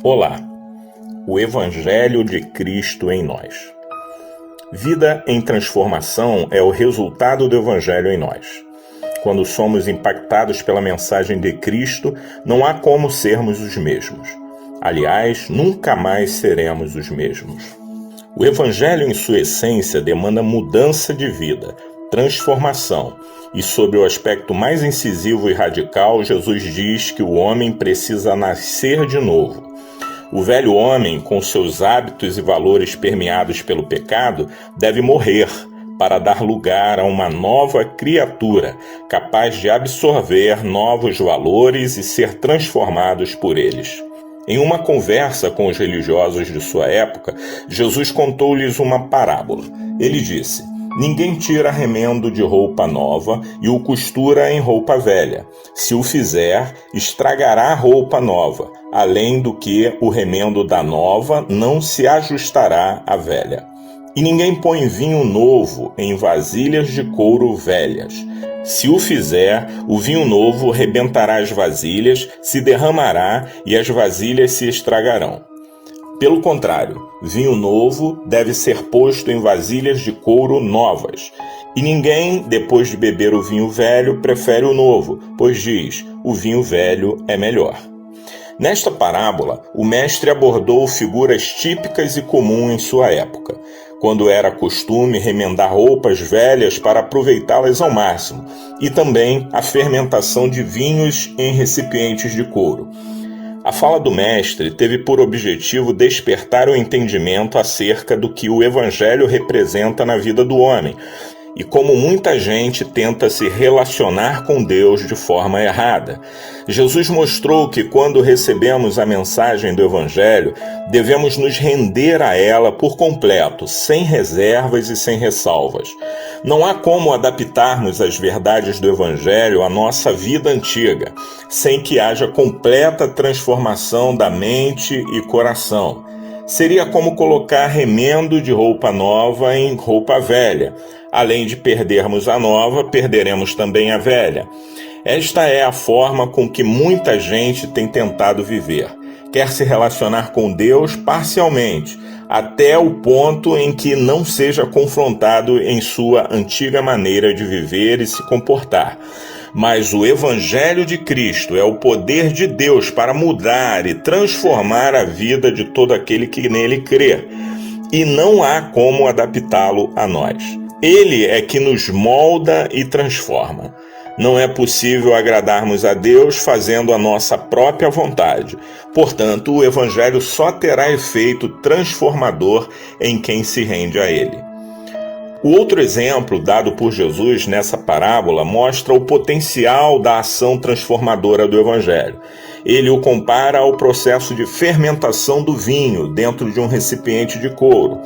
Olá, o Evangelho de Cristo em nós. Vida em transformação é o resultado do Evangelho em nós. Quando somos impactados pela mensagem de Cristo, não há como sermos os mesmos. Aliás, nunca mais seremos os mesmos. O Evangelho, em sua essência, demanda mudança de vida, transformação. E sob o aspecto mais incisivo e radical, Jesus diz que o homem precisa nascer de novo. O velho homem, com seus hábitos e valores permeados pelo pecado, deve morrer para dar lugar a uma nova criatura, capaz de absorver novos valores e ser transformados por eles. Em uma conversa com os religiosos de sua época, Jesus contou-lhes uma parábola. Ele disse: "Ninguém tira remendo de roupa nova e o costura em roupa velha. Se o fizer, estragará a roupa nova, além do que o remendo da nova não se ajustará à velha. E ninguém põe vinho novo em vasilhas de couro velhas. Se o fizer, o vinho novo rebentará as vasilhas, se derramará e as vasilhas se estragarão. Pelo contrário, vinho novo deve ser posto em vasilhas de couro novas. E ninguém, depois de beber o vinho velho, prefere o novo, pois diz: o vinho velho é melhor." Nesta parábola, o mestre abordou figuras típicas e comuns em sua época, quando era costume remendar roupas velhas para aproveitá-las ao máximo, e também a fermentação de vinhos em recipientes de couro. A fala do mestre teve por objetivo despertar o entendimento acerca do que o Evangelho representa na vida do homem e como muita gente tenta se relacionar com Deus de forma errada. Jesus mostrou que quando recebemos a mensagem do Evangelho, devemos nos render a ela por completo, sem reservas e sem ressalvas. Não há como adaptarmos as verdades do Evangelho à nossa vida antiga, sem que haja completa transformação da mente e coração. Seria como colocar remendo de roupa nova em roupa velha. Além de perdermos a nova, perderemos também a velha. Esta é a forma com que muita gente tem tentado viver. Quer se relacionar com Deus parcialmente, até o ponto em que não seja confrontado em sua antiga maneira de viver e se comportar. Mas o Evangelho de Cristo é o poder de Deus para mudar e transformar a vida de todo aquele que nele crê. E não há como adaptá-lo a nós. Ele é que nos molda e transforma. Não é possível agradarmos a Deus fazendo a nossa própria vontade. Portanto, o Evangelho só terá efeito transformador em quem se rende a Ele. O outro exemplo dado por Jesus nessa parábola mostra o potencial da ação transformadora do Evangelho. Ele o compara ao processo de fermentação do vinho dentro de um recipiente de couro.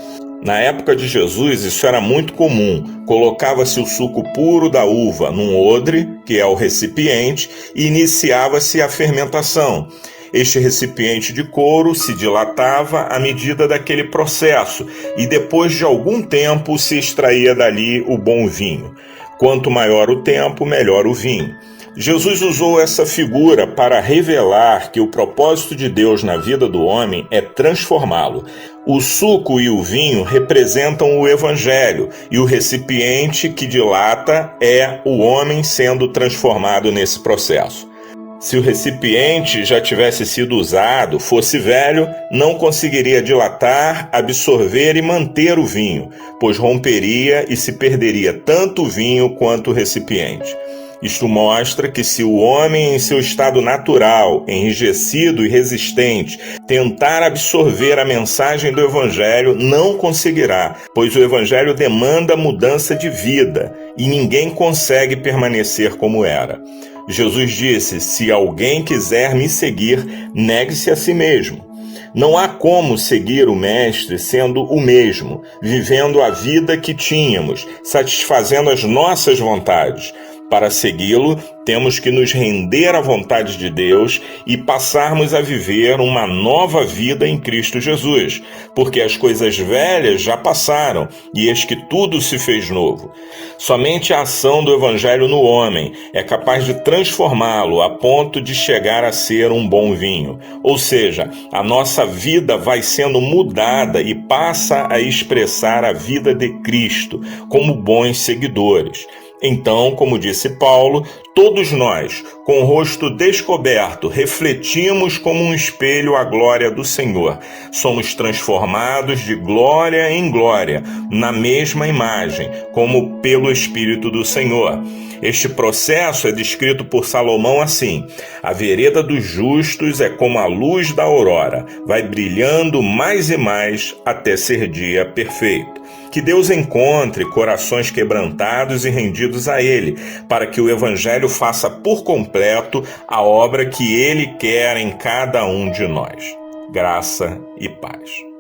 Na época de Jesus, isso era muito comum. Colocava-se o suco puro da uva num odre, que é o recipiente, e iniciava-se a fermentação. Este recipiente de couro se dilatava à medida daquele processo e depois de algum tempo se extraía dali o bom vinho. Quanto maior o tempo, melhor o vinho. Jesus usou essa figura para revelar que o propósito de Deus na vida do homem é transformá-lo. O suco e o vinho representam o Evangelho e o recipiente que dilata é o homem sendo transformado nesse processo. Se o recipiente já tivesse sido usado, fosse velho, não conseguiria dilatar, absorver e manter o vinho, pois romperia e se perderia tanto o vinho quanto o recipiente. Isto mostra que se o homem em seu estado natural, enrijecido e resistente, tentar absorver a mensagem do Evangelho, não conseguirá, pois o Evangelho demanda mudança de vida e ninguém consegue permanecer como era. Jesus disse: "Se alguém quiser me seguir, negue-se a si mesmo." Não há como seguir o Mestre sendo o mesmo, vivendo a vida que tínhamos, satisfazendo as nossas vontades. Para segui-lo, temos que nos render à vontade de Deus e passarmos a viver uma nova vida em Cristo Jesus, porque as coisas velhas já passaram e eis que tudo se fez novo. Somente a ação do Evangelho no homem é capaz de transformá-lo a ponto de chegar a ser um bom vinho. Ou seja, a nossa vida vai sendo mudada e passa a expressar a vida de Cristo como bons seguidores. Então, como disse Paulo, todos nós, com o rosto descoberto, refletimos como um espelho a glória do Senhor. Somos transformados de glória em glória, na mesma imagem, como pelo Espírito do Senhor. Este processo é descrito por Salomão assim: a vereda dos justos é como a luz da aurora, vai brilhando mais e mais até ser dia perfeito. Que Deus encontre corações quebrantados e rendidos a Ele, para que o Evangelho faça por completo a obra que Ele quer em cada um de nós. Graça e paz.